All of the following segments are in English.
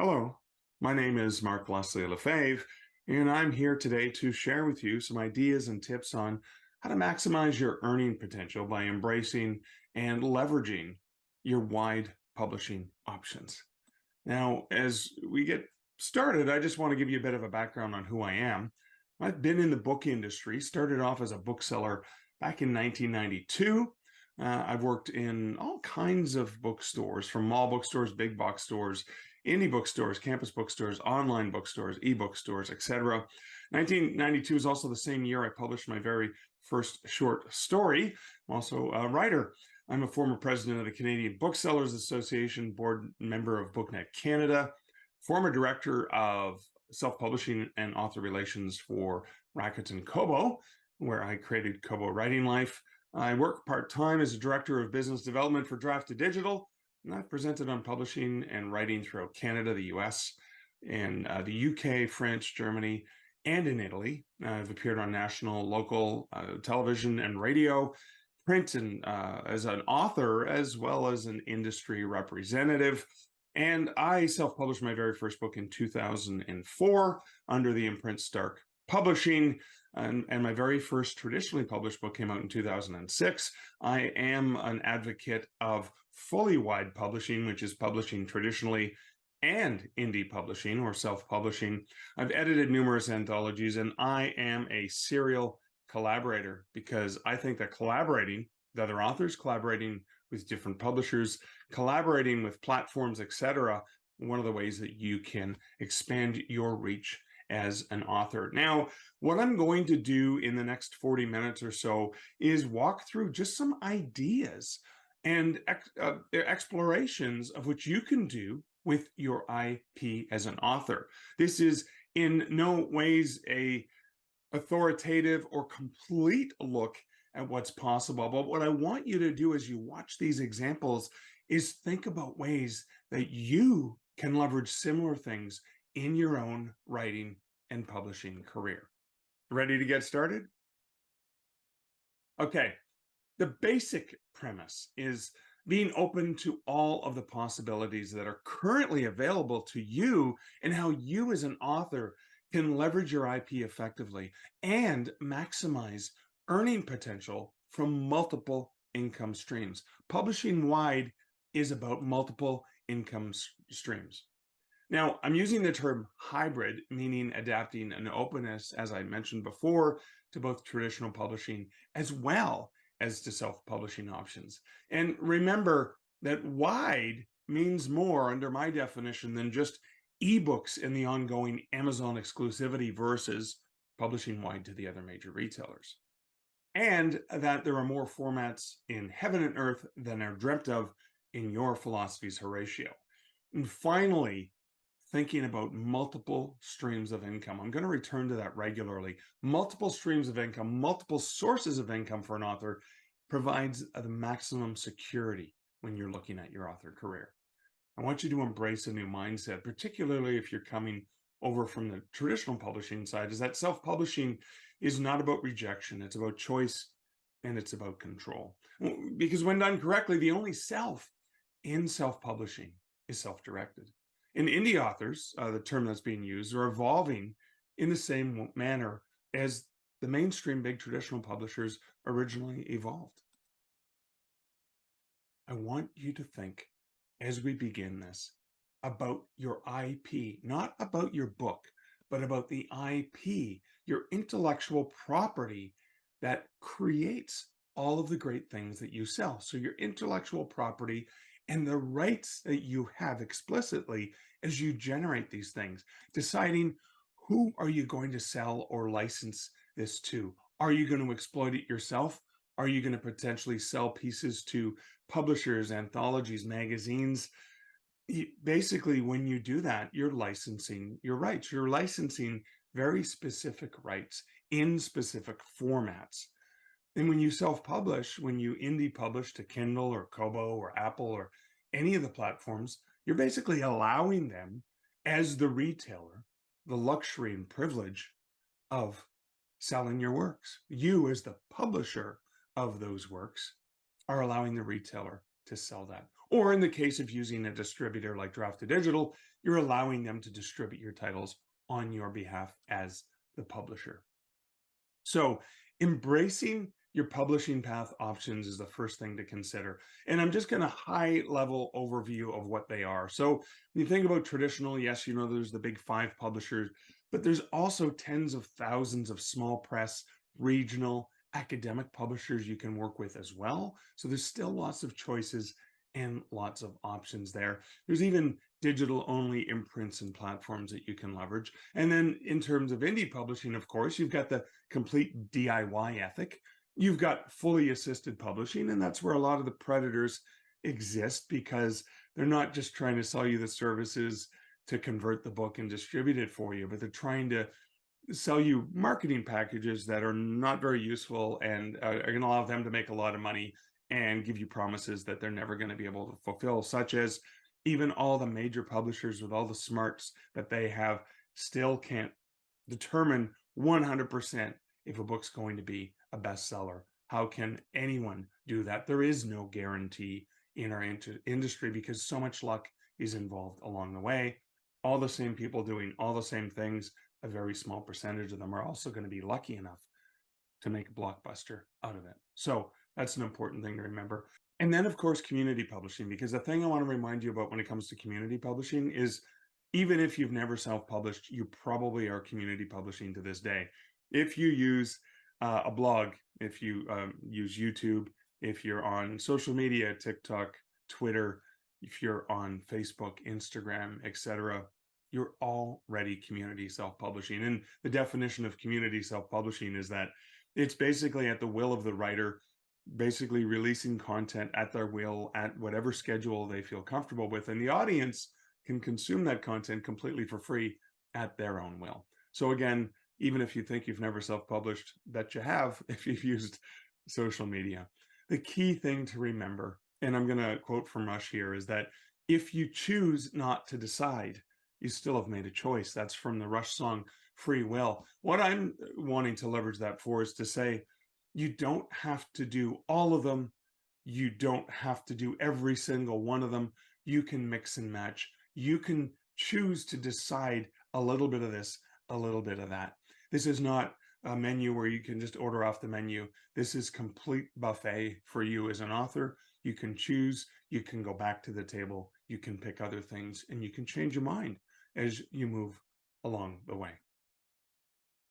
Hello, my name is Mark Leslie Lefebvre, and I'm here today to share with you some ideas and tips on how to maximize your earning potential by embracing and leveraging your wide publishing options. Now, as we get started, I just want to give you a bit of a background on who I am. I've been in the book industry, started off as a bookseller back in 1992. I've worked in all kinds of bookstores, from mall bookstores, big box stores, indie bookstores, campus bookstores, online bookstores, e-bookstores, etc. 1992 is also the same year I published my very first short story. I'm also a writer. I'm a former president of the Canadian Booksellers Association, board member of BookNet Canada, former director of self-publishing and author relations for Rakuten Kobo, where I created Kobo Writing Life. I work part-time as a director of business development for Draft2Digital, and I've presented on publishing and writing throughout Canada, the US, and the UK, France, Germany, and in Italy. I've appeared on national, local television and radio, print, and as an author, as well as an industry representative. And I self-published my very first book in 2004 under the imprint Stark Publishing. And my very first traditionally published book came out in 2006. I am an advocate of fully wide publishing, which is publishing traditionally and indie publishing or self-publishing. I've edited numerous anthologies, and I am a serial collaborator because I think that collaborating with other authors, collaborating with different publishers, collaborating with platforms, etc., one of the ways that you can expand your reach as an author. Now, what I'm going to do in the next 40 minutes or so is walk through just some ideas and explorations of what you can do with your IP as an author. This is in no ways a authoritative or complete look at what's possible. But what I want you to do as you watch these examples is think about ways that you can leverage similar things in your own writing and publishing career. Ready to get started? Okay, the basic premise is being open to all of the possibilities that are currently available to you and how you as an author can leverage your IP effectively and maximize earning potential from multiple income streams. Publishing wide is about multiple income streams. Now, I'm using the term hybrid, meaning adapting an openness, as I mentioned before, to both traditional publishing as well as to self-publishing options. And remember that wide means more under my definition than just ebooks in the ongoing Amazon exclusivity versus publishing wide to the other major retailers. And that there are more formats in heaven and earth than are dreamt of in your philosophy's Horatio. And finally, thinking about multiple streams of income. I'm going to return to that regularly. Multiple streams of income, multiple sources of income for an author provides the maximum security when you're looking at your author career. I want you to embrace a new mindset, particularly if you're coming over from the traditional publishing side, is that self-publishing is not about rejection. It's about choice and it's about control. Because when done correctly, the only self in self-publishing is self-directed. And indie authors, the term that's being used, are evolving in the same manner as the mainstream big traditional publishers originally evolved. I want you to think, as we begin this, about your IP, not about your book, but about the IP, your intellectual property that creates all of the great things that you sell. So your intellectual property and the rights that you have explicitly as you generate these things, deciding who are you going to sell or license this to? Are you going to exploit it yourself? Are you going to potentially sell pieces to publishers, anthologies, magazines? Basically, when you do that, you're licensing your rights. You're licensing very specific rights in specific formats. And when you self-publish, when you indie publish to Kindle or Kobo or Apple or any of the platforms, you're basically allowing them as the retailer, the luxury and privilege of selling your works. You as the publisher of those works are allowing the retailer to sell that. Or in the case of using a distributor like Draft to Digital, you're allowing them to distribute your titles on your behalf as the publisher. So embracing your publishing path options is the first thing to consider. And I'm just going to high level overview of what they are. So when you think about traditional, yes, you know, there's the big five publishers, but there's also tens of thousands of small press, regional, academic publishers you can work with as well. So there's still lots of choices and lots of options there. There's even digital only imprints and platforms that you can leverage. And then in terms of indie publishing, of course, you've got the complete DIY ethic. You've got fully assisted publishing, and that's where a lot of the predators exist, because they're not just trying to sell you the services to convert the book and distribute it for you, but they're trying to sell you marketing packages that are not very useful and are going to allow them to make a lot of money and give you promises that they're never going to be able to fulfill, such as even all the major publishers with all the smarts that they have still can't determine 100% if a book's going to be a bestseller. How can anyone do that? There is no guarantee in our industry because so much luck is involved along the way. All the same people doing all the same things, a very small percentage of them are also going to be lucky enough to make a blockbuster out of it. So that's an important thing to remember. And then, of course, community publishing, because the thing I want to remind you about when it comes to community publishing is even if you've never self-published, you probably are community publishing to this day. If you use a blog, if you use YouTube, if you're on social media, TikTok, Twitter, if you're on Facebook, Instagram, etc., you're already community self-publishing. And the definition of community self-publishing is that it's basically at the will of the writer, basically releasing content at their will, at whatever schedule they feel comfortable with. And the audience can consume that content completely for free at their own will. So again, even if you think you've never self-published, bet you have if you've used social media. The key thing to remember, and I'm going to quote from Rush here, is that if you choose not to decide, you still have made a choice. That's from the Rush song, Free Will. What I'm wanting to leverage that for is to say, you don't have to do all of them. You don't have to do every single one of them. You can mix and match. You can choose to decide a little bit of this, a little bit of that. This is not a menu where you can just order off the menu. This is complete buffet for you as an author. You can choose, you can go back to the table, you can pick other things, and you can change your mind as you move along the way.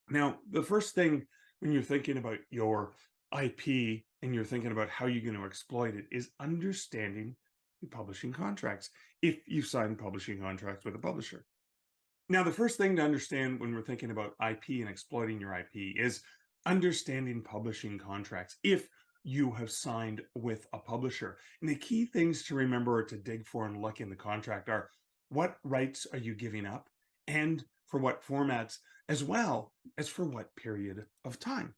Now, the first thing when you're thinking about your IP and you're thinking about how you're going to exploit it is understanding your publishing contracts, if you sign publishing contracts with a publisher. Now, the first thing to understand when we're thinking about IP and exploiting your IP is understanding publishing contracts if you have signed with a publisher. And the key things to remember or to dig for and look in the contract are what rights are you giving up and for what formats, as well as for what period of time.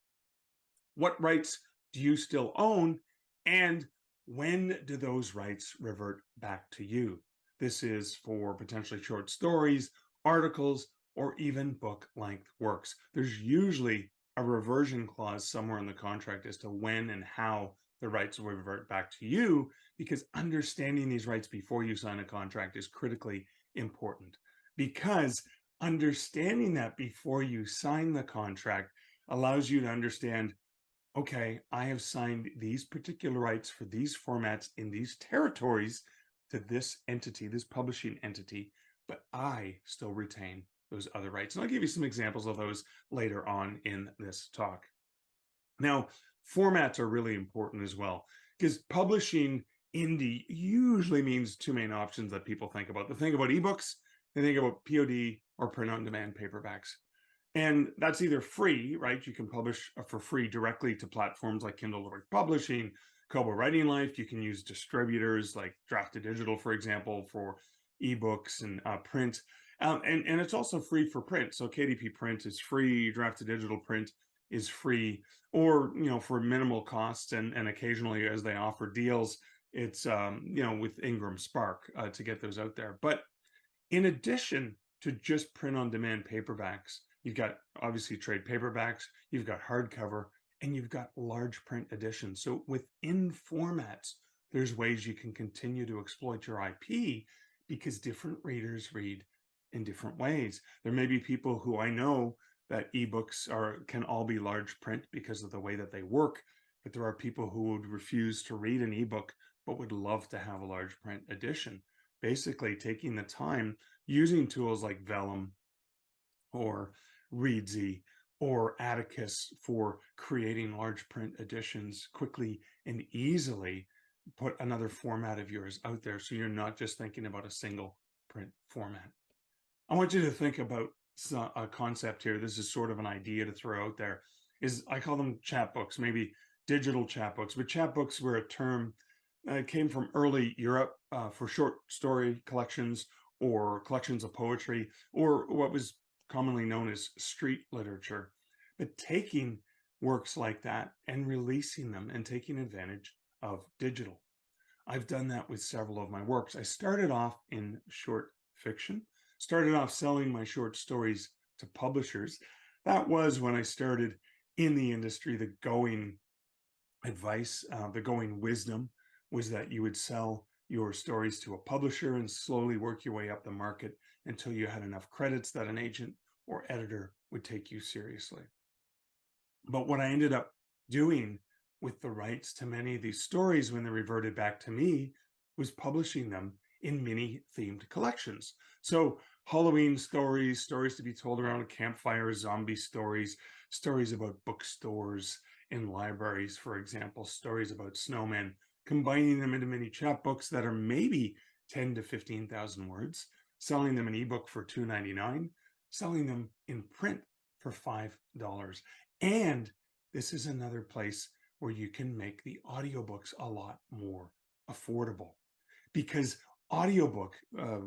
What rights do you still own, and when do those rights revert back to you? This is for potentially short stories, articles, or even book-length works. There's usually a reversion clause somewhere in the contract as to when and how the rights will revert back to you, because understanding these rights before you sign a contract is critically important. Because understanding that before you sign the contract allows you to understand, okay, I have signed these particular rights for these formats in these territories to this entity, this publishing entity, but I still retain those other rights. And I'll give you some examples of those later on in this talk. Now, formats are really important as well, because publishing indie usually means two main options that people think about. They think about ebooks, they think about POD or print-on-demand paperbacks. And that's either free, right? You can publish for free directly to platforms like Kindle Direct Publishing, Kobo Writing Life. You can use distributors like Draft to Digital, for example, for ebooks and print. And it's also free for print. So KDP print is free, Draft to Digital print is free, or, you know, for minimal costs, and occasionally as they offer deals, it's, you know, with Ingram Spark to get those out there. But in addition to just print-on-demand paperbacks, you've got obviously trade paperbacks, you've got hardcover, and you've got large print editions. So within formats, there's ways you can continue to exploit your IP because different readers read in different ways. There may be people who I know that ebooks can all be large print because of the way that they work, but there are people who would refuse to read an ebook but would love to have a large print edition. Basically, taking the time using tools like Vellum or Readsy or Atticus for creating large print editions quickly and easily. Put another format of yours out there so you're not just thinking about a single print format. I want you to think about a concept here. This is sort of an idea to throw out there. Is I call them chapbooks, maybe digital chapbooks, but chapbooks were a term came from early Europe for short story collections or collections of poetry, or what was commonly known as street literature. But taking works like that and releasing them and taking advantage of digital. I've done that with several of my works. I started off in short fiction, started off selling my short stories to publishers. That was when I started in the industry. The going advice, the going wisdom was that you would sell your stories to a publisher and slowly work your way up the market until you had enough credits that an agent or editor would take you seriously. But what I ended up doing with the rights to many of these stories when they reverted back to me was publishing them in mini themed collections. So Halloween stories, stories to be told around a campfire, zombie stories, stories about bookstores and libraries, for example, stories about snowmen, combining them into mini chapbooks that are maybe 10 to 15,000 words, selling them in ebook for $2.99, selling them in print for $5. And this is another place where you can make the audiobooks a lot more affordable, because audiobook,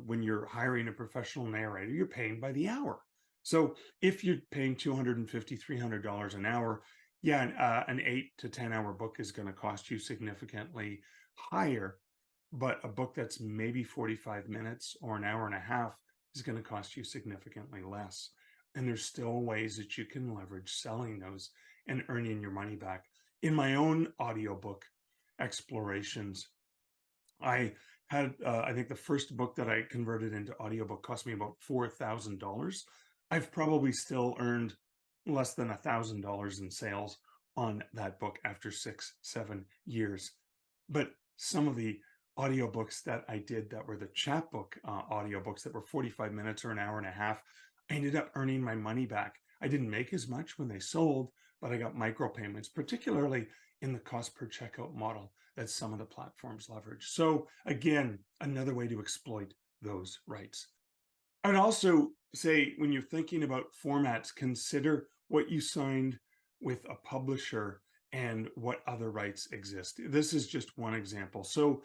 when you're hiring a professional narrator, you're paying by the hour. So if you're paying $250, $300 an hour, yeah, an 8 to 10 hour book is going to cost you significantly higher, but a book that's maybe 45 minutes or an hour and a half is going to cost you significantly less. And there's still ways that you can leverage selling those and earning your money back. In my own audiobook explorations, I had, I think the first book that I converted into audiobook cost me about $4,000. I've probably still earned less than $1,000 in sales on that book after 6-7 years. But some of the audiobooks that I did that were the chapbook audiobooks that were 45 minutes or an hour and a half, I ended up earning my money back. I didn't make as much when they sold, but I got micropayments, particularly in the cost per checkout model that some of the platforms leverage. So again, another way to exploit those rights. I would also say when you're thinking about formats, consider what you signed with a publisher and what other rights exist. This is just one example. So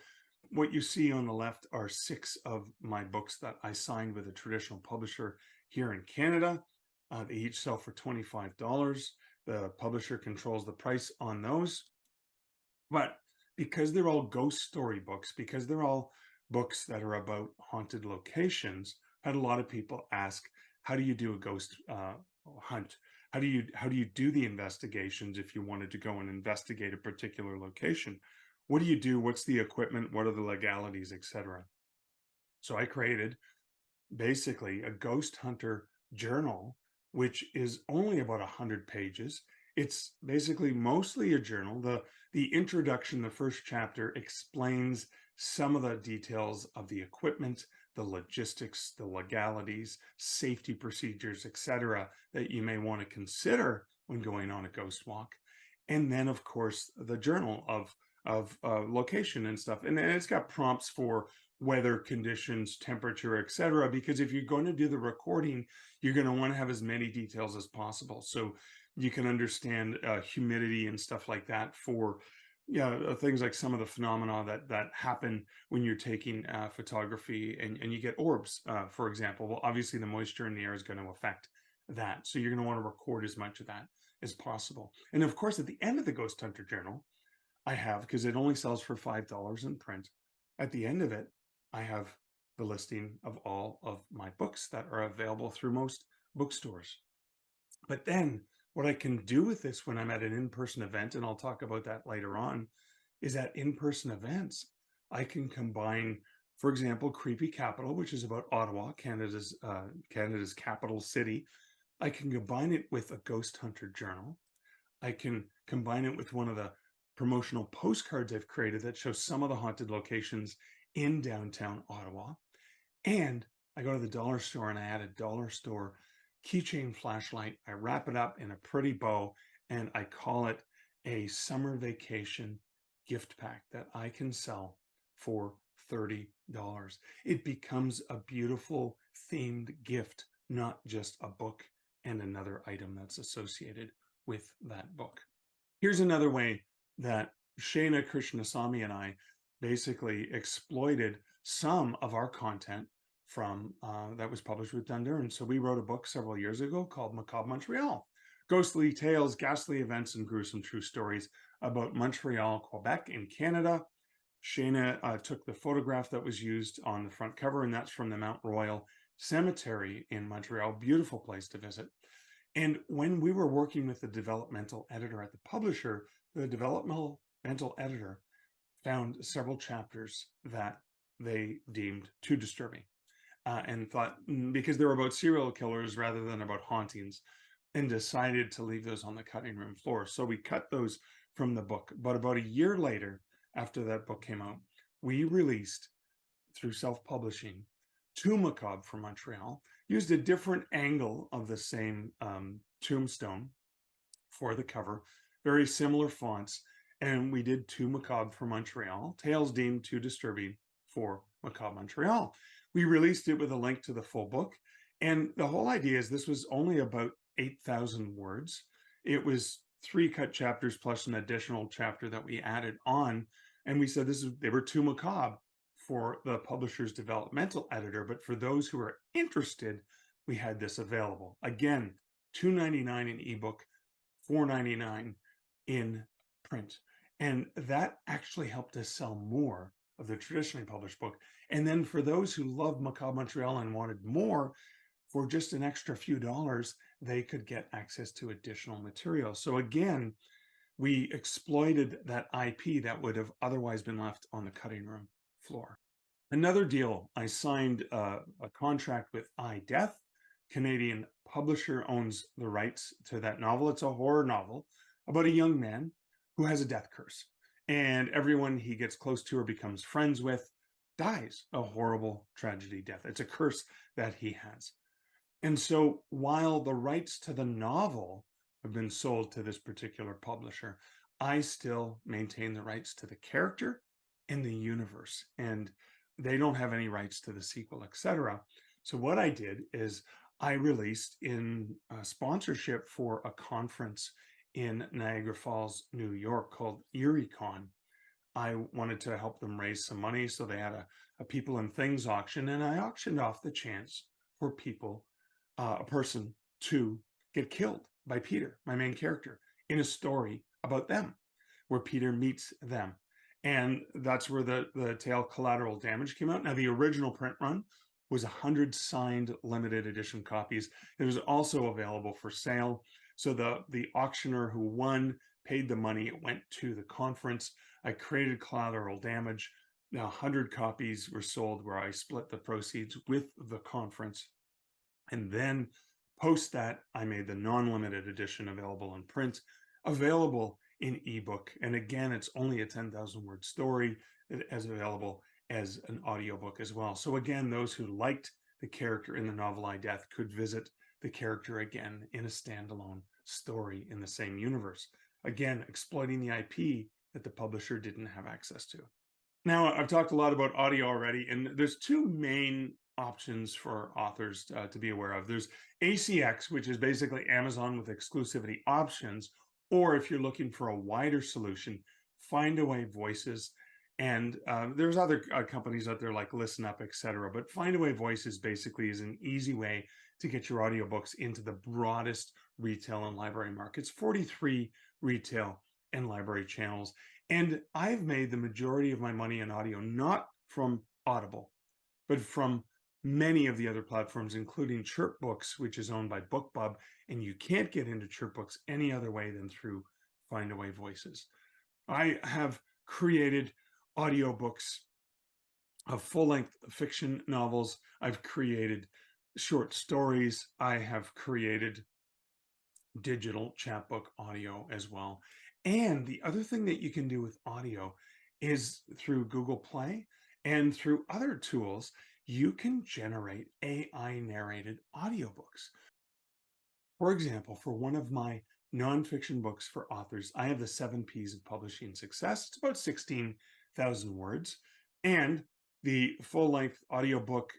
what you see on the left are 6 of my books that I signed with a traditional publisher here in Canada. They each sell for $25. The publisher controls the price on those. But because they're all ghost story books, because they're all books that are about haunted locations, I had a lot of people ask, how do you do a ghost hunt? How do you do the investigations if you wanted to go and investigate a particular location? What do you do? What's the equipment? What are the legalities, etc.? So I created basically a ghost hunter journal, which is only about 100 pages. It's basically mostly a journal. The introduction, the first chapter, explains some of the details of the equipment, the logistics, the legalities, safety procedures, etc., that you may want to consider when going on a ghost walk. And then, of course, the journal of location and stuff. And then it's got prompts for weather conditions, temperature, etc. Because if you're going to do the recording, you're going to want to have as many details as possible, so you can understand humidity and stuff like that for things like some of the phenomena that happen when you're taking photography and you get orbs, for example. Well, obviously the moisture in the air is going to affect that. So you're going to want to record as much of that as possible. And of course, at the end of the Ghost Hunter Journal, I have, because it only sells for $5 in print, at the end of it, I have the listing of all of my books that are available through most bookstores. But then what I can do with this when I'm at an in-person event, and I'll talk about that later on, is at in-person events. I can combine, for example, Creepy Capital, which is about Ottawa, Canada's capital city. I can combine it with a ghost hunter journal. I can combine it with one of the promotional postcards I've created that shows some of the haunted locations in downtown Ottawa. And I go to the dollar store and I add a dollar store keychain flashlight. I wrap it up in a pretty bow and I call it a summer vacation gift pack that I can sell for $30. It becomes a beautiful themed gift, not just a book and another item that's associated with that book. Here's another way that Shayna Krishnasamy and I basically exploited some of our content from that was published with Dundurn. So we wrote a book several years ago called Macabre Montreal: Ghostly Tales, Ghastly Events, and Gruesome True Stories about Montreal, Quebec, in Canada. Shayna took the photograph that was used on the front cover, and that's from the Mount Royal Cemetery in Montreal. Beautiful place to visit. And when we were working with the developmental editor at the publisher, the developmental editor found several chapters that they deemed too disturbing and thought, because they were about serial killers rather than about hauntings, and decided to leave those on the cutting room floor. So we cut those from the book. But about a year later, after that book came out, we released, through self-publishing, Two Macabre for Montreal, used a different angle of the same tombstone for the cover, very similar fonts, and we did Two Macabre for Montreal, Tales Deemed Too Disturbing for Macabre Montreal. We released it with a link to the full book, and the whole idea is this was only about 8,000 words. It was 3 cut chapters plus an additional chapter that we added on, and we said they were too macabre for the publisher's developmental editor, but for those who are interested, we had this available. Again, $2.99 in ebook, $4.99 in print. And that actually helped us sell more of the traditionally published book. And then for those who loved Macabre Montreal and wanted more, for just an extra few dollars, they could get access to additional material. So again, we exploited that IP that would have otherwise been left on the cutting room floor. Another deal, I signed a contract with iDeath. Canadian publisher owns the rights to that novel. It's a horror novel about a young man who has a death curse, and everyone he gets close to or becomes friends with dies a horrible tragedy death. It's a curse that he has. And so while the rights to the novel have been sold to this particular publisher, I still maintain the rights to the character and the universe, and they don't have any rights to the sequel, etc. So what I did is I released in sponsorship for a conference in Niagara Falls, New York called EerieCon. I wanted to help them raise some money, so they had a People and Things auction, and I auctioned off the chance for a person to get killed by Peter, my main character, in a story about them, where Peter meets them. And that's where the tale Collateral Damage came out. Now, the original print run was 100 signed limited edition copies. It was also available for sale. So the auctioneer who won paid the money. It went to the conference. I created Collateral Damage. Now 100 copies were sold, where I split the proceeds with the conference. And then post that, I made the non-limited edition available in print, available in ebook. And again, it's only a 10,000 word story as available as an audiobook as well. So again, those who liked the character in the novel iDeath could visit the character again in a standalone story in the same universe. Again, exploiting the IP that the publisher didn't have access to. Now, I've talked a lot about audio already, and there's 2 main options for authors to be aware of. There's ACX, which is basically Amazon with exclusivity options, or if you're looking for a wider solution, Findaway Voices. And there's other companies out there like Listen Up, etc. But Findaway Voices basically is an easy way to get your audiobooks into the broadest retail and library markets, 43 retail and library channels. And I've made the majority of my money in audio, not from Audible, but from many of the other platforms, including Chirp Books, which is owned by BookBub, and you can't get into Chirp Books any other way than through Findaway Voices. I have created audiobooks of full-length fiction novels. I've created short stories. I have created digital chapbook audio as well. And the other thing that you can do with audio is through Google Play and through other tools, you can generate AI narrated audiobooks. For example, for one of my nonfiction books for authors, I have the 7 Ps of Publishing Success. It's about 16,000 words. And the full length audiobook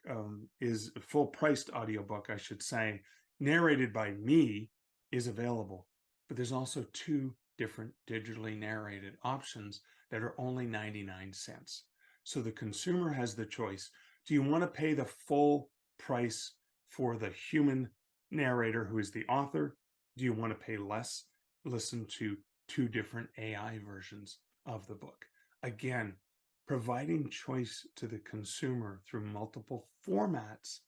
is a full priced audiobook, I should say, narrated by me, is available. But there's also two different digitally narrated options that are only 99 cents. So the consumer has the choice. Do you want to pay the full price for the human narrator who is the author? Do you want to pay less? Listen to two different AI versions of the book. Again, providing choice to the consumer through multiple formats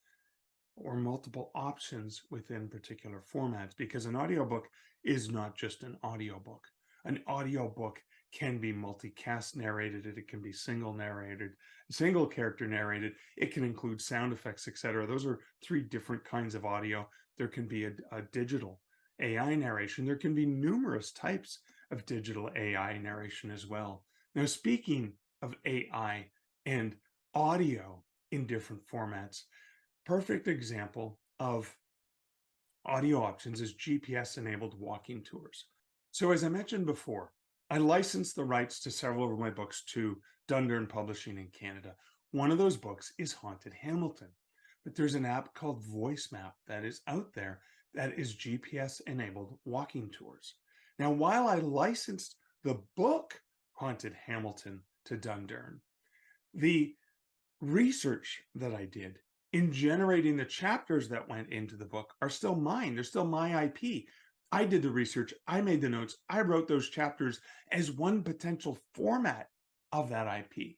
or multiple options within particular formats, because an audiobook is not just an audiobook. An audiobook can be multicast narrated, it can be single narrated, single character narrated, it can include sound effects, etc. Those are three different kinds of audio. There can be a digital AI narration. There can be numerous types of digital AI narration as well. Now, speaking of AI and audio in different formats, perfect example of audio options is GPS-enabled walking tours. So as I mentioned before, I licensed the rights to several of my books to Dundurn Publishing in Canada. One of those books is Haunted Hamilton, but there's an app called VoiceMap that is out there that is GPS-enabled walking tours. Now, while I licensed the book Haunted Hamilton to Dundurn, the research that I did in generating the chapters that went into the book are still mine. They're still my IP. I did the research. I made the notes. I wrote those chapters as one potential format of that IP.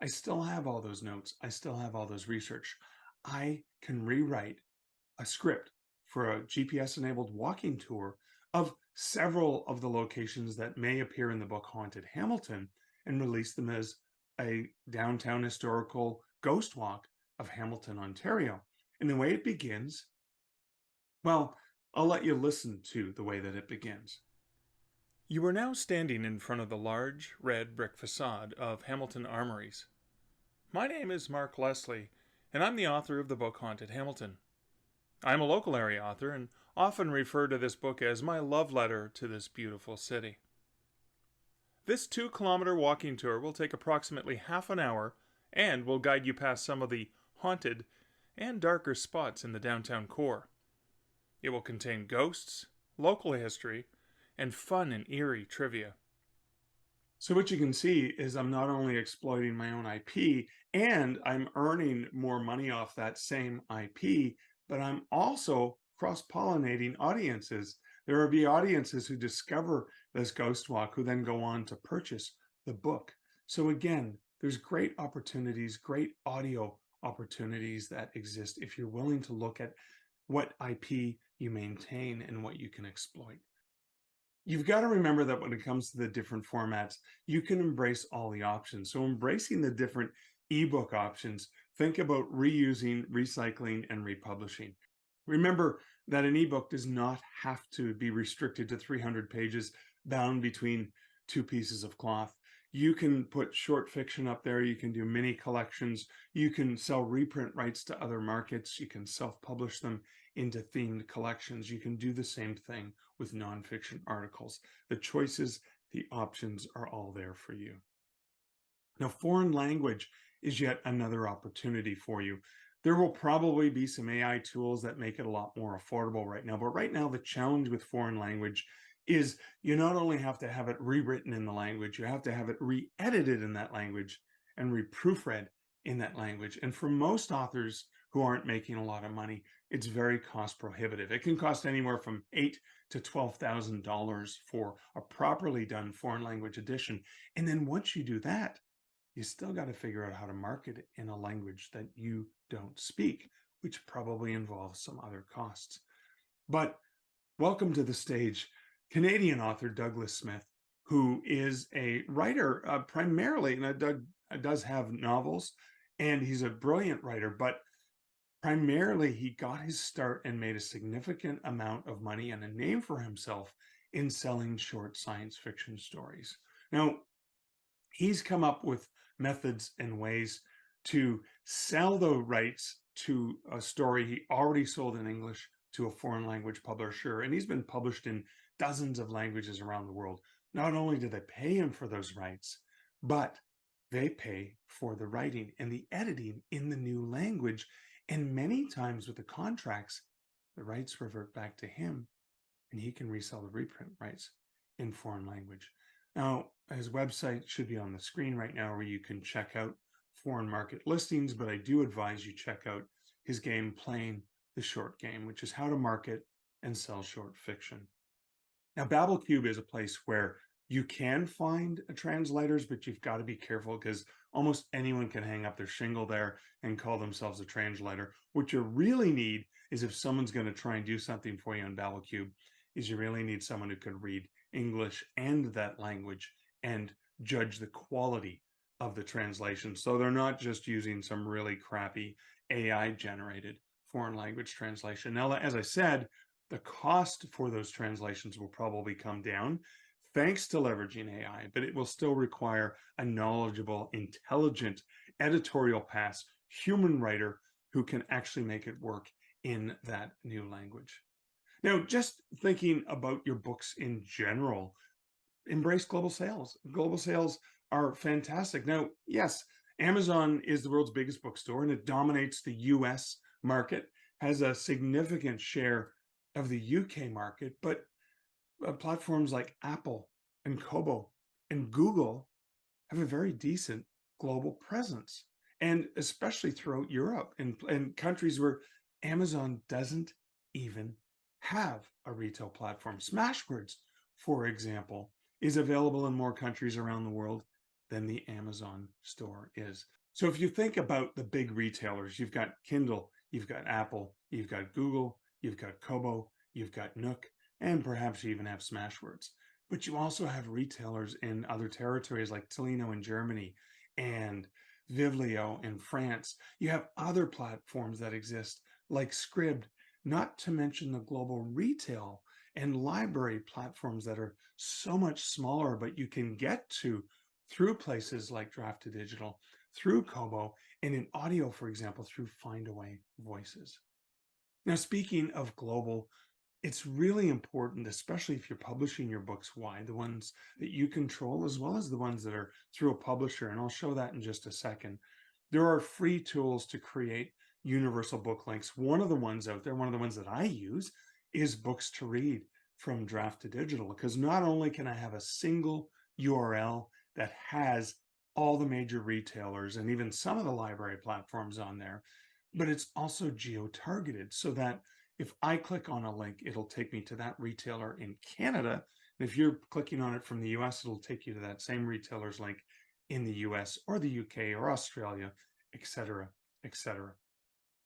I still have all those notes. I still have all those research. I can rewrite a script for a GPS-enabled walking tour of several of the locations that may appear in the book Haunted Hamilton and release them as a downtown historical ghost walk of Hamilton, Ontario. And the way it begins, well, I'll let you listen to the way that it begins. You are now standing in front of the large red brick facade of Hamilton Armories. My name is Mark Leslie, and I'm the author of the book Haunted Hamilton. I'm a local area author and often refer to this book as my love letter to this beautiful city. This 2-kilometer walking tour will take approximately half an hour and will guide you past some of the haunted and darker spots in the downtown core. It will contain ghosts, local history, and fun and eerie trivia. So what you can see is I'm not only exploiting my own IP and I'm earning more money off that same IP, but I'm also cross-pollinating audiences. There will be audiences who discover this ghost walk who then go on to purchase the book. So again, there's great opportunities, great audio opportunities that exist if you're willing to look at what IP you maintain and what you can exploit. You've got to remember that when it comes to the different formats, you can embrace all the options. So embracing the different ebook options, think about reusing, recycling, and republishing. Remember that an ebook does not have to be restricted to 300 pages bound between two pieces of cloth. You can put short fiction up there. You can do mini collections. You can sell reprint rights to other markets. You can self-publish them into themed collections. You can do the same thing with nonfiction articles. The choices, the options are all there for you. Now, foreign language is yet another opportunity for you. There will probably be some AI tools that make it a lot more affordable right now, but right now the challenge with foreign language is you not only have to have it rewritten in the language, you have to have it re-edited in that language and re-proofread in that language. And for most authors who aren't making a lot of money, it's very cost prohibitive. It can cost anywhere from $8,000 to $12,000 for a properly done foreign language edition. And then once you do that, you still got to figure out how to market it in a language that you don't speak, which probably involves some other costs. But welcome to the stage, Canadian author Douglas Smith. who is a writer primarily, and does have novels, and he's a brilliant writer, but primarily he got his start and made a significant amount of money and a name for himself in selling short science fiction stories. Now, he's come up with methods and ways to sell the rights to a story he already sold in English to a foreign language publisher. And he's been published in dozens of languages around the world. Not only do they pay him for those rights, but they pay for the writing and the editing in the new language. And many times with the contracts, the rights revert back to him and he can resell the reprint rights in foreign language. Now, his website should be on the screen right now where you can check out foreign market listings, but I do advise you check out his game, Playing the Short Game, which is how to market and sell short fiction. Now, BabbleCube is a place where you can find translators, but you've got to be careful because almost anyone can hang up their shingle there and call themselves a translator. What you really need is if someone's going to try and do something for you on BabbleCube, is you really need someone who can read English and that language and judge the quality of the translation. So they're not just using some really crappy AI generated foreign language translation. Now, as I said, the cost for those translations will probably come down thanks to leveraging AI, but it will still require a knowledgeable, intelligent, editorial pass human writer who can actually make it work in that new language. Now, just thinking about your books in general, embrace global sales. Global sales are fantastic. Now, yes, Amazon is the world's biggest bookstore and it dominates the US market, has a significant share of the UK market, but platforms like Apple and Kobo and Google have a very decent global presence, and especially throughout Europe and countries where Amazon doesn't even have a retail platform. Smashwords, for example, is available in more countries around the world than the Amazon store is. So if you think about the big retailers, you've got Kindle, you've got Apple, you've got Google, you've got Kobo, you've got Nook, and perhaps you even have Smashwords. But you also have retailers in other territories like Tolino in Germany and Viblio in France. You have other platforms that exist like Scribd, not to mention the global retail and library platforms that are so much smaller, but you can get to through places like Draft2Digital, through Kobo, and in audio, for example, through Findaway Voices. Now, speaking of global, it's really important, especially if you're publishing your books wide, the ones that you control, as well as the ones that are through a publisher. And I'll show that in just a second. There are free tools to create universal book links. One of the ones out there, one of the ones that I use is Books to Read from Draft2Digital, because not only can I have a single URL that has all the major retailers and even some of the library platforms on there, but it's also geo-targeted so that if I click on a link, it'll take me to that retailer in Canada. And if you're clicking on it from the US, it'll take you to that same retailer's link in the US or the UK or Australia, etc., etc.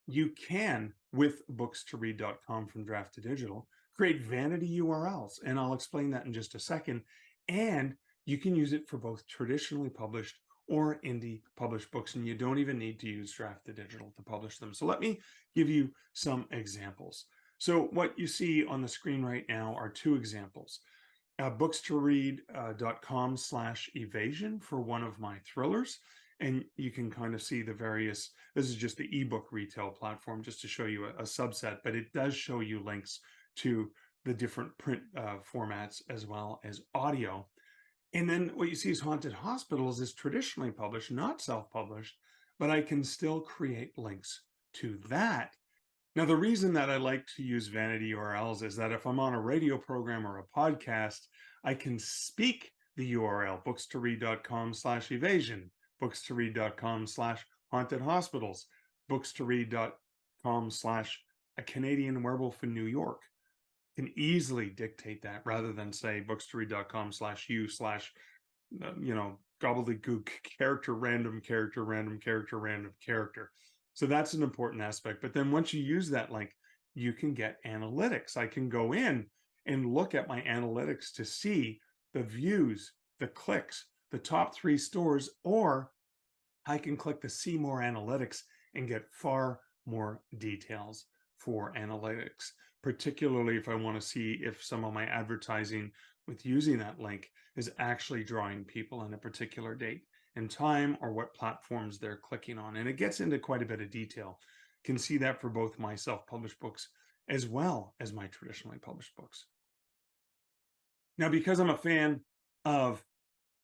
You can, with books2read.com from Draft2Digital, create vanity URLs, and I'll explain that in just a second. And you can use it for both traditionally published or indie published books, and you don't even need to use Draft2Digital to publish them. So let me give you some examples. So what you see on the screen right now are two examples. Books2read.com/evasion for one of my thrillers. And you can kind of see the various, this is just the ebook retail platform, just to show you a subset, but it does show you links to the different print formats as well as audio. And then what you see is Haunted Hospitals is traditionally published, not self-published, but I can still create links to that. Now, the reason that I like to use vanity URLs is that if I'm on a radio program or a podcast, I can speak the URL, books2read.com/evasion, books2read.com/haunted hospitals, books2read.com/a Canadian werewolf in New York. Can easily dictate that rather than say books2read.com/u/gobbledygook character, random character, random character, random character. So that's an important aspect. But then once you use that link, you can get analytics. I can go in and look at my analytics to see the views, the clicks, the top 3 stores, or I can click the see more analytics and get far more details for analytics, particularly if I want to see if some of my advertising with using that link is actually drawing people in a particular date and time, or what platforms they're clicking on. And it gets into quite a bit of detail. Can see that for both my self-published books as well as my traditionally published books. Now, because I'm a fan of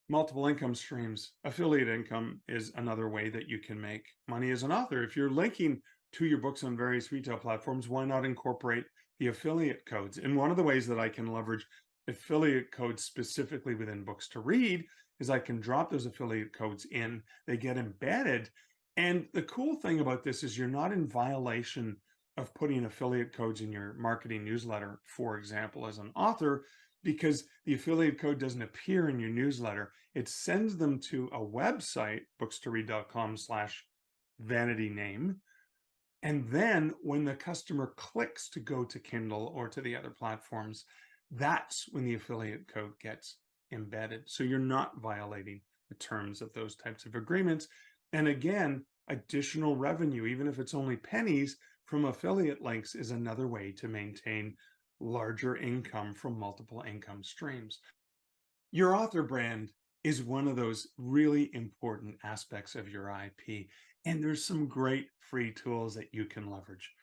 multiple income streams, affiliate income is another way that you can make money as an author. If you're linking to your books on various retail platforms, why not incorporate the affiliate codes? And one of the ways that I can leverage affiliate codes specifically within Books to Read is I can drop those affiliate codes in, they get embedded. And the cool thing about this is you're not in violation of putting affiliate codes in your marketing newsletter, for example, as an author, because the affiliate code doesn't appear in your newsletter. It sends them to a website, bookstoread.com/vanity name. And then when the customer clicks to go to Kindle or to the other platforms, that's when the affiliate code gets embedded. So you're not violating the terms of those types of agreements. And again, additional revenue, even if it's only pennies from affiliate links, is another way to maintain larger income from multiple income streams. Your author brand is one of those really important aspects of your IP, and there's some great free tools that you can leverage.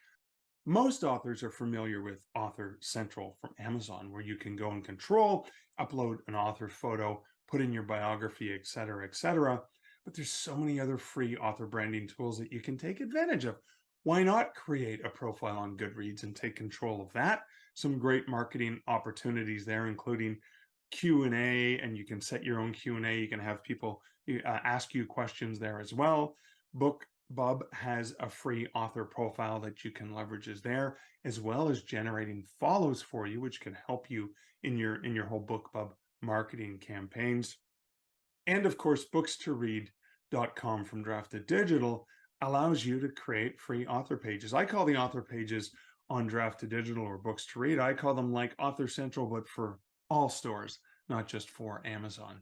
Most authors are familiar with Author Central from Amazon, where you can go and control, upload an author photo, put in your biography, etc., etc. But there's so many other free author branding tools that you can take advantage of. Why not create a profile on Goodreads and take control of that? Some great marketing opportunities there, including Q&A, and you can set your own Q&A. You can have people ask you questions there as well. BookBub has a free author profile that you can leverage there, as well as generating follows for you, which can help you in your whole BookBub marketing campaigns. And of course, bookstoread.com from Drafted Digital allows you to create free author pages. I call the author pages on Drafted Digital or Books to Read, I call them like Author Central, but for all stores, not just for Amazon.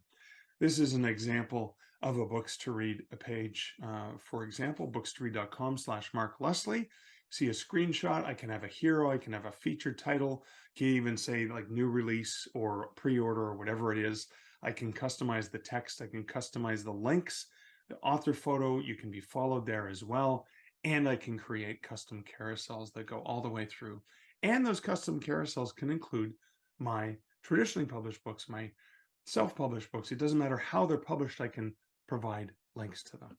This is an example of a Books to Read page. For example, bookstoread.com/Mark Leslie. See a screenshot. I can have a hero. I can have a featured title. Can even say like new release or pre-order or whatever it is. I can customize the text. I can customize the links. The author photo, you can be followed there as well. And I can create custom carousels that go all the way through. And those custom carousels can include my traditionally published books, my self-published books. It doesn't matter how they're published, I can provide links to them.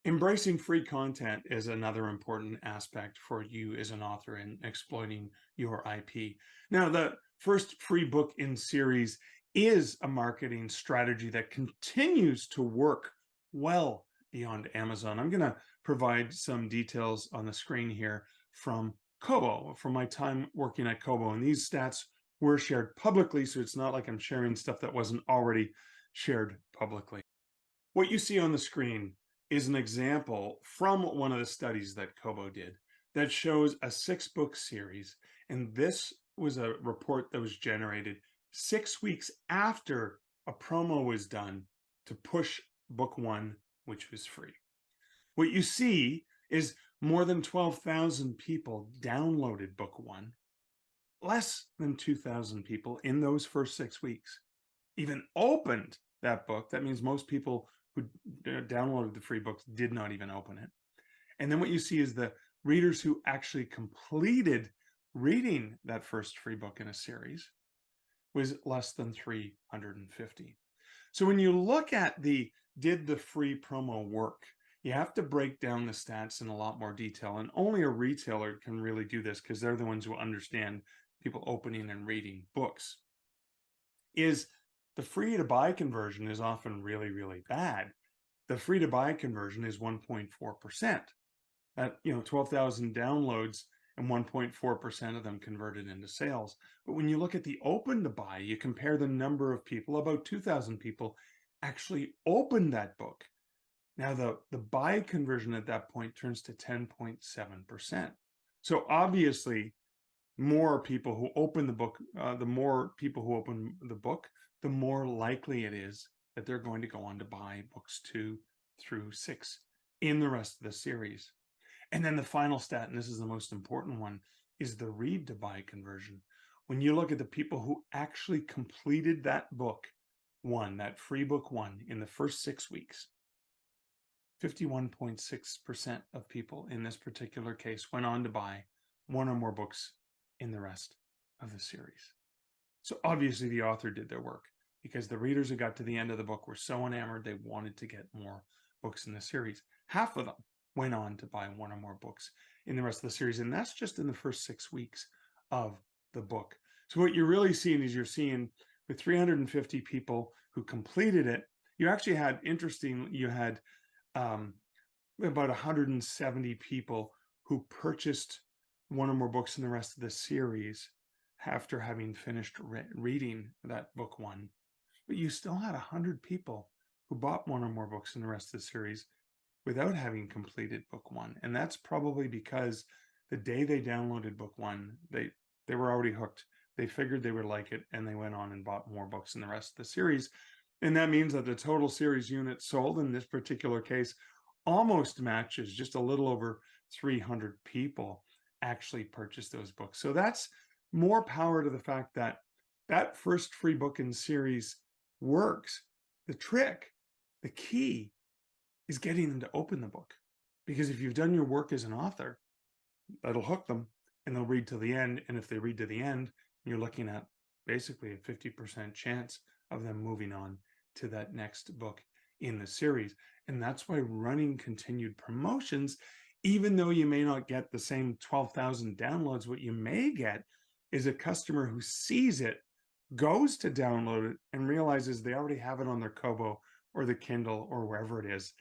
Embracing free content is another important aspect for you as an author in exploiting your IP. Now, the first free book in series is a marketing strategy that continues to work well beyond Amazon. I'm going to provide some details on the screen here from Kobo, from my time working at Kobo. And these stats were shared publicly, so it's not like I'm sharing stuff that wasn't already shared publicly. What you see on the screen is an example from one of the studies that Kobo did that shows a 6-book series. And this was a report that was generated 6 weeks after a promo was done to push book 1, which was free. What you see is more than 12,000 people downloaded book 1. Less than 2,000 people in those first 6 weeks even opened that book. That means most people who downloaded the free books did not even open it. And then what you see is the readers who actually completed reading that first free book in a series was less than 350. So when you look at did the free promo work, you have to break down the stats in a lot more detail. And only a retailer can really do this because they're the ones who understand people opening and reading books. Is the free to buy conversion is often really, really bad. The free to buy conversion is 1.4%. At 12,000 downloads and 1.4% of them converted into sales. But when you look at the open to buy, you compare the number of people, about 2,000 people actually opened that book. Now the buy conversion at that point turns to 10.7%. So obviously more people who open the book, the more people who open the book, the more likely it is that they're going to go on to buy books 2 through 6 in the rest of the series. And then the final stat, and this is the most important one, is the read to buy conversion. When you look at the people who actually completed that book one, that free book one, in the first 6 weeks, 51.6% of people in this particular case went on to buy one or more books in the rest of the series. So obviously the author did their work, because the readers who got to the end of the book were so enamored they wanted to get more books in the series. Half of them went on to buy one or more books in the rest of the series, and that's just in the first 6 weeks of the book. So what you're really seeing is, you're seeing with 350 people who completed it, you actually had, you had about 170 people who purchased one or more books in the rest of the series after having finished reading that book one. But you still had 100 people who bought one or more books in the rest of the series without having completed book one. And that's probably because the day they downloaded book one, they were already hooked. They figured they would like it, and they went on and bought more books in the rest of the series. And that means that the total series units sold in this particular case almost matches, just a little over 300 people actually purchased those books. So that's more power to the fact that that first free book in series works. The trick, the key, is getting them to open the book. Because if you've done your work as an author, that'll hook them, and they'll read to the end. And if they read to the end, you're looking at basically a 50% chance of them moving on to that next book in the series. And that's why running continued promotions, even though you may not get the same 12,000 downloads, what you may get is a customer who sees it, goes to download it, and realizes they already have it on their Kobo or the Kindle or wherever it is.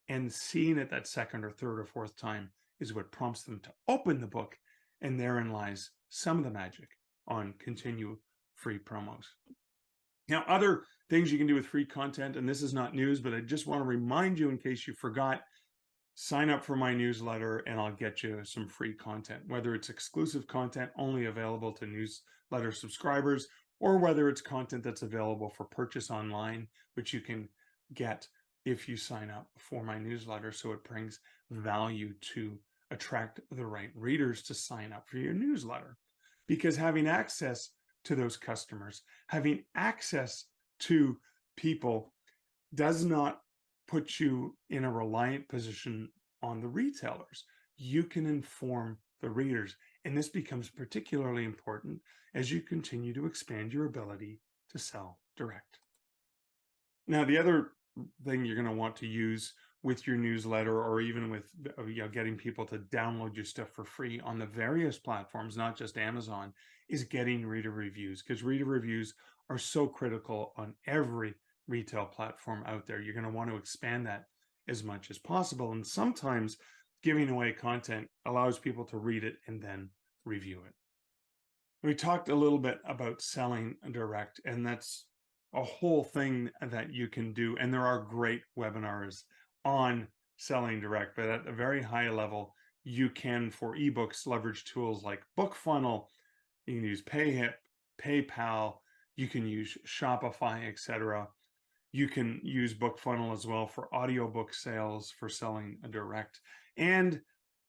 And seeing it that second or third or fourth time is what prompts them to open the book. And therein lies some of the magic on continue free promos. Now, other things you can do with free content, and this is not news, but I just want to remind you in case you forgot, sign up for my newsletter and I'll get you some free content, whether it's exclusive content only available to newsletter subscribers, or whether it's content that's available for purchase online, which you can get if you sign up for my newsletter. So it brings value to attract the right readers to sign up for your newsletter. Because having access to those customers, having access to people, does not put you in a reliant position on the retailers. You can inform the readers. And this becomes particularly important as you continue to expand your ability to sell direct. Now, the other thing you're going to want to use with your newsletter, or even with getting people to download your stuff for free on the various platforms, not just Amazon, is getting reader reviews, because reader reviews are so critical on every retail platform out there. You're going to want to expand that as much as possible. And sometimes giving away content allows people to read it and then review it. We talked a little bit about selling direct, and that's a whole thing that you can do. And there are great webinars on selling direct, but at a very high level, you can, for ebooks, leverage tools like BookFunnel. You can use PayHip, PayPal, you can use Shopify, etc. You can use BookFunnel as well for audiobook sales, for selling direct. And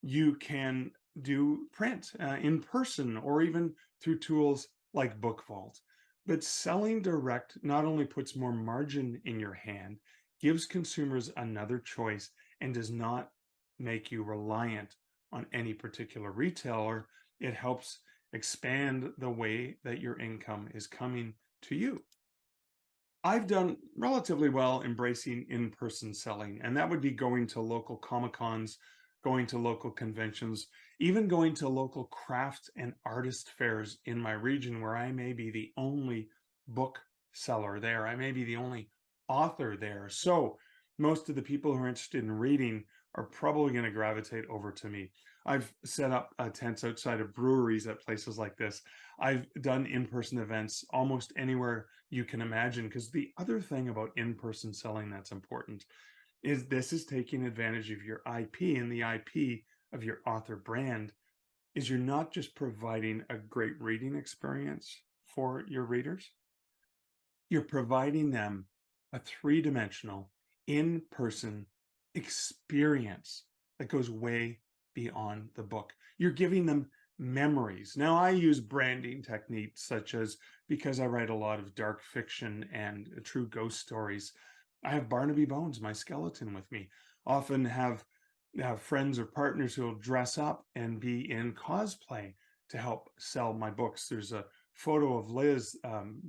you can do print in person, or even through tools like BookVault. But selling direct not only puts more margin in your hand, gives consumers another choice, and does not make you reliant on any particular retailer. It helps expand the way that your income is coming to you. I've done relatively well embracing in-person selling, and that would be going to local Comic-Cons, going to local conventions, even going to local craft and artist fairs in my region, where I may be the only book seller there. I may be the only author there. So most of the people who are interested in reading are probably going to gravitate over to me. I've set up tents outside of breweries at places like this. I've done in-person events almost anywhere you can imagine, because the other thing about in-person selling that's important is this is taking advantage of your IP and the IP of your author brand is you're not just providing a great reading experience for your readers, you're providing them a three-dimensional, in-person experience that goes way beyond the book. You're giving them memories. Now, I use branding techniques such as, because I write a lot of dark fiction and true ghost stories, I have Barnaby Bones, my skeleton, with me. Often have friends or partners who will dress up and be in cosplay to help sell my books. There's a photo of Liz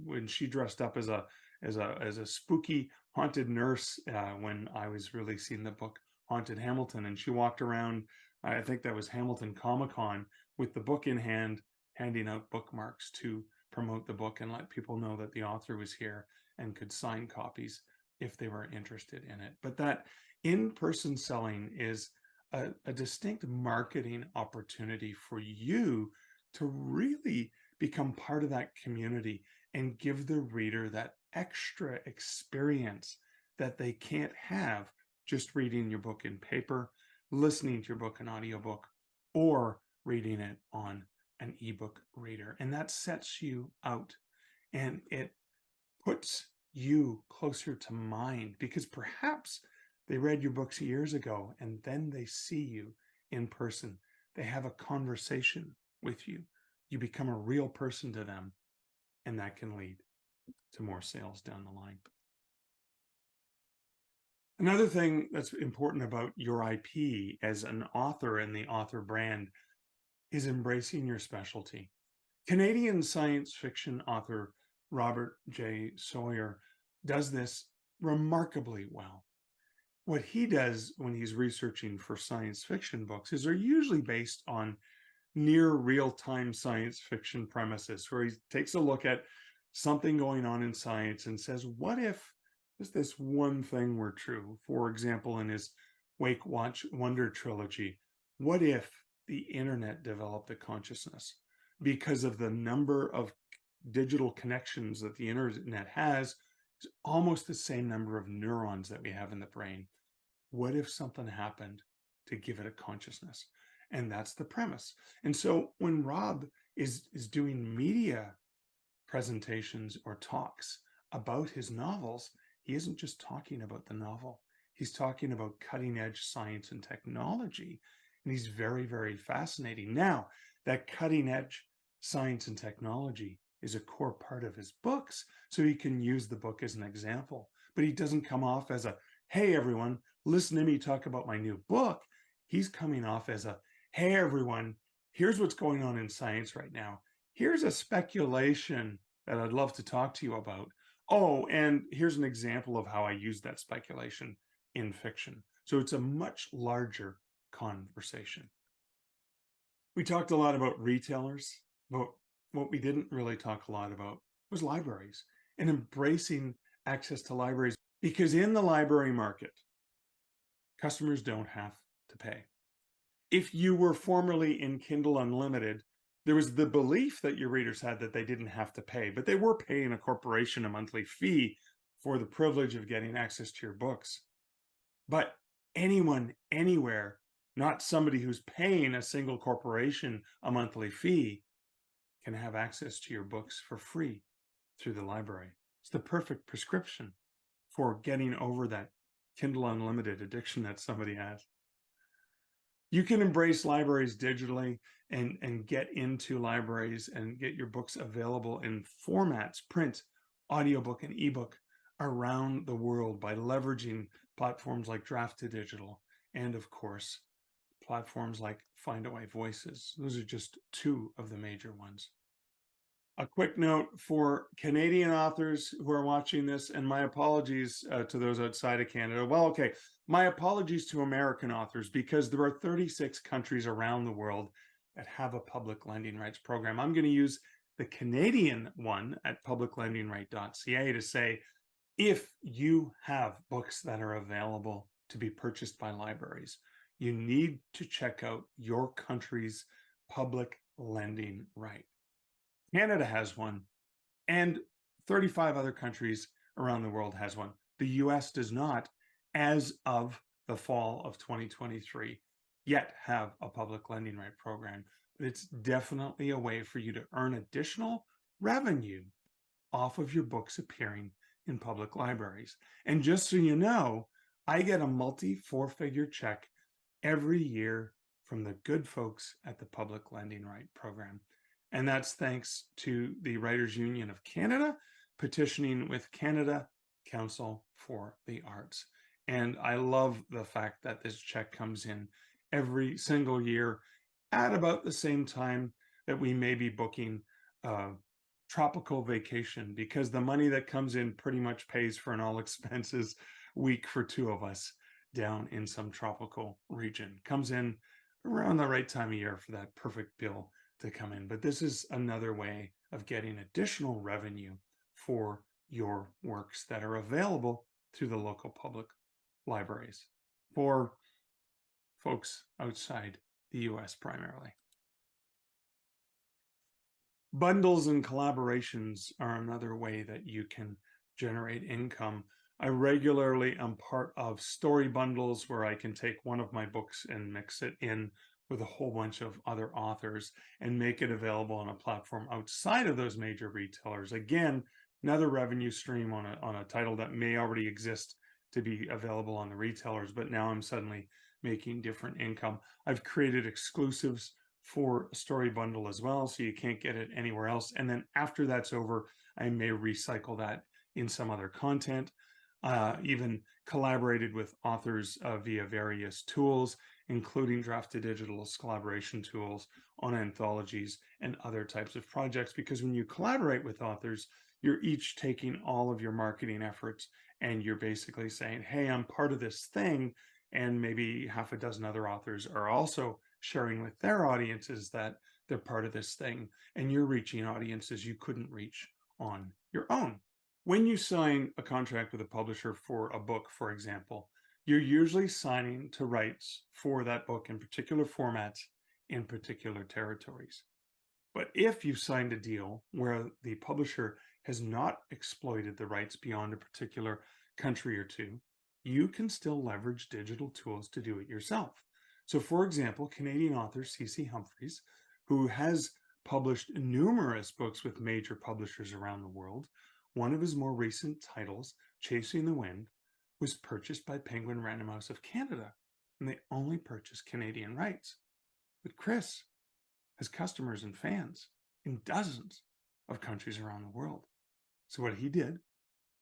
when she dressed up as a spooky haunted nurse when I was releasing the book Haunted Hamilton, and she walked around. I think that was Hamilton Comic Con with the book in hand, handing out bookmarks to promote the book and let people know that the author was here and could sign copies if they were interested in it. But that in-person selling is a distinct marketing opportunity for you to really become part of that community and give the reader that extra experience that they can't have just reading your book in paper, listening to your book in audiobook, or reading it on an ebook reader. And that sets you out, and it puts you closer to mind, because perhaps they read your books years ago and then they see you in person. They have a conversation with you. You become a real person to them, and that can lead to more sales down the line. Another thing that's important about your IP as an author and the author brand is embracing your specialty. Canadian science fiction author Robert J. Sawyer does this remarkably well. What he does when he's researching for science fiction books is they're usually based on near real-time science fiction premises, where he takes a look at something going on in science and says, what if just this one thing were true? For example, in his Wake, Watch, Wonder trilogy, what if the internet developed a consciousness? Because of the number of digital connections that the internet has, is almost the same number of neurons that we have in the brain. What if something happened to give it a consciousness? And that's the premise. And so when Rob is doing media presentations or talks about his novels, he isn't just talking about the novel. He's talking about cutting edge science and technology. And he's very, very fascinating. Now, that cutting edge science and technology is a core part of his books, so he can use the book as an example. But he doesn't come off as a, hey, everyone, listen to me talk about my new book. He's coming off as a, hey, everyone, here's what's going on in science right now. Here's a speculation that I'd love to talk to you about. Oh, and here's an example of how I use that speculation in fiction. So it's a much larger conversation. We talked a lot about retailers, but what we didn't really talk a lot about was libraries and embracing access to libraries, because in the library market, customers don't have to pay. If you were formerly in Kindle Unlimited, there was the belief that your readers had that they didn't have to pay, but they were paying a corporation a monthly fee for the privilege of getting access to your books. But anyone, anywhere, not somebody who's paying a single corporation a monthly fee, can have access to your books for free through the library. It's the perfect prescription for getting over that Kindle Unlimited addiction that somebody has. You can embrace libraries digitally and get into libraries and get your books available in formats, print, audiobook, and ebook around the world by leveraging platforms like Draft2Digital and, of course, platforms like Findaway Voices. Those are just two of the major ones. A quick note for Canadian authors who are watching this, and my apologies to those outside of Canada. Well, okay, my apologies to American authors, because there are 36 countries around the world that have a public lending rights program. I'm going to use the Canadian one at publiclendingright.ca to say, if you have books that are available to be purchased by libraries, you need to check out your country's public lending right. Canada has one, and 35 other countries around the world has one. The US does not, as of the fall of 2023, yet have a public lending right program. It's definitely a way for you to earn additional revenue off of your books appearing in public libraries. And just so you know, I get a multi four-figure check every year from the good folks at the Public Lending Right program. And that's thanks to the Writers Union of Canada petitioning with Canada Council for the Arts. And I love the fact that this check comes in every single year at about the same time that we may be booking a tropical vacation, because the money that comes in pretty much pays for an all expenses week for two of us down in some tropical region. Comes in around the right time of year for that perfect bill to come in. But this is another way of getting additional revenue for your works that are available through the local public libraries for folks outside the US primarily. Bundles and collaborations are another way that you can generate income. I regularly am part of story bundles where I can take one of my books and mix it in with a whole bunch of other authors and make it available on a platform outside of those major retailers. Again, another revenue stream on a title that may already exist to be available on the retailers, but now I'm suddenly making different income. I've created exclusives for a story bundle as well, so you can't get it anywhere else. And then after that's over, I may recycle that in some other content. Even collaborated with authors via various tools, including draft to digital collaboration tools on anthologies and other types of projects. Because when you collaborate with authors, you're each taking all of your marketing efforts and you're basically saying, hey, I'm part of this thing. And maybe half a dozen other authors are also sharing with their audiences that they're part of this thing. And you're reaching audiences you couldn't reach on your own. When you sign a contract with a publisher for a book, for example, you're usually signing to rights for that book in particular formats in particular territories. But if you signed a deal where the publisher has not exploited the rights beyond a particular country or two, you can still leverage digital tools to do it yourself. So, for example, Canadian author C.C. Humphreys, who has published numerous books with major publishers around the world, one of his more recent titles, Chasing the Wind, was purchased by Penguin Random House of Canada, and they only purchase Canadian rights. But Chris has customers and fans in dozens of countries around the world. So what he did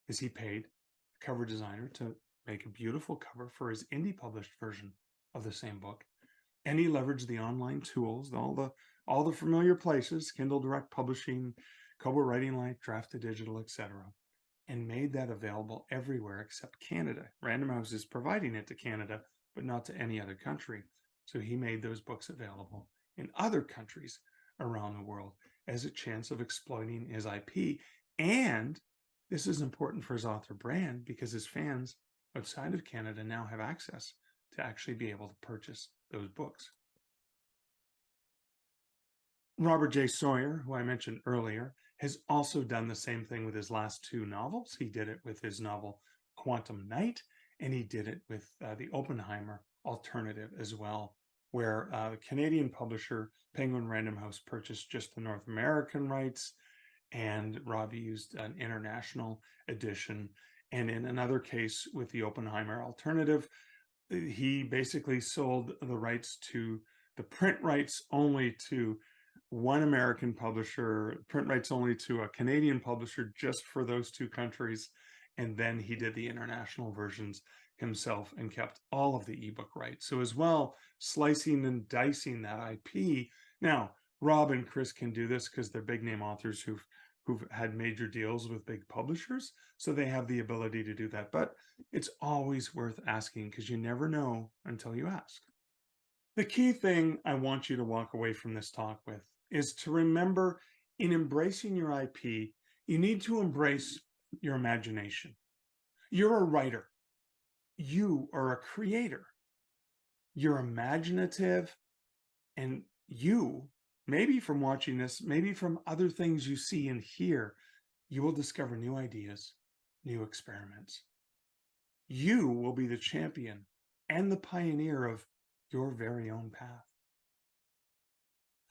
is he paid a cover designer to make a beautiful cover for his indie published version of the same book, and he leveraged the online tools, all the familiar places, Kindle Direct Publishing, Kobo Writing Life, Draft to Digital, etc., and made that available everywhere except Canada. Random House is providing it to Canada, but not to any other country. So he made those books available in other countries around the world as a chance of exploiting his IP. And this is important for his author brand because his fans outside of Canada now have access to actually be able to purchase those books. Robert J. Sawyer, who I mentioned earlier, has also done the same thing with his last two novels. He did it with his novel Quantum Night, and he did it with the Oppenheimer alternative as well, where the Canadian publisher Penguin Random House purchased just the North American rights, and Rob used an international edition. And in another case with the Oppenheimer alternative, he basically sold the rights to the print rights only to one American publisher, print rights only to a Canadian publisher just for those two countries. And then he did the international versions himself and kept all of the ebook rights. So as well, slicing and dicing that IP. Now, Rob and Chris can do this because they're big name authors who've had major deals with big publishers. So they have the ability to do that. But it's always worth asking because you never know until you ask. The key thing I want you to walk away from this talk with is to remember, in embracing your IP, you need to embrace your imagination. You're a writer. You are a creator. You're imaginative, and you, maybe from watching this, maybe from other things you see and hear, you will discover new ideas, new experiments. You will be the champion and the pioneer of your very own path.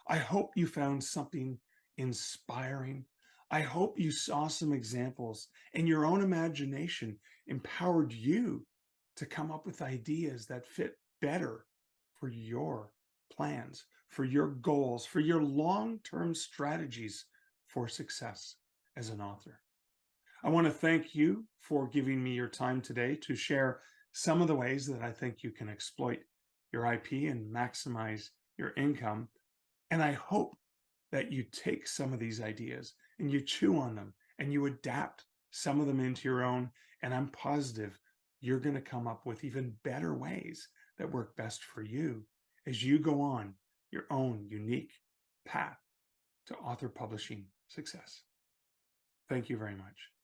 I hope you found something inspiring. I hope you saw some examples and your own imagination empowered you to come up with ideas that fit better for your plans, for your goals, for your long term strategies for success as an author. I want to thank you for giving me your time today to share some of the ways that I think you can exploit your IP and maximize your income. And I hope that you take some of these ideas and you chew on them and you adapt some of them into your own. And I'm positive you're going to come up with even better ways that work best for you as you go on your own unique path to author publishing success. Thank you very much.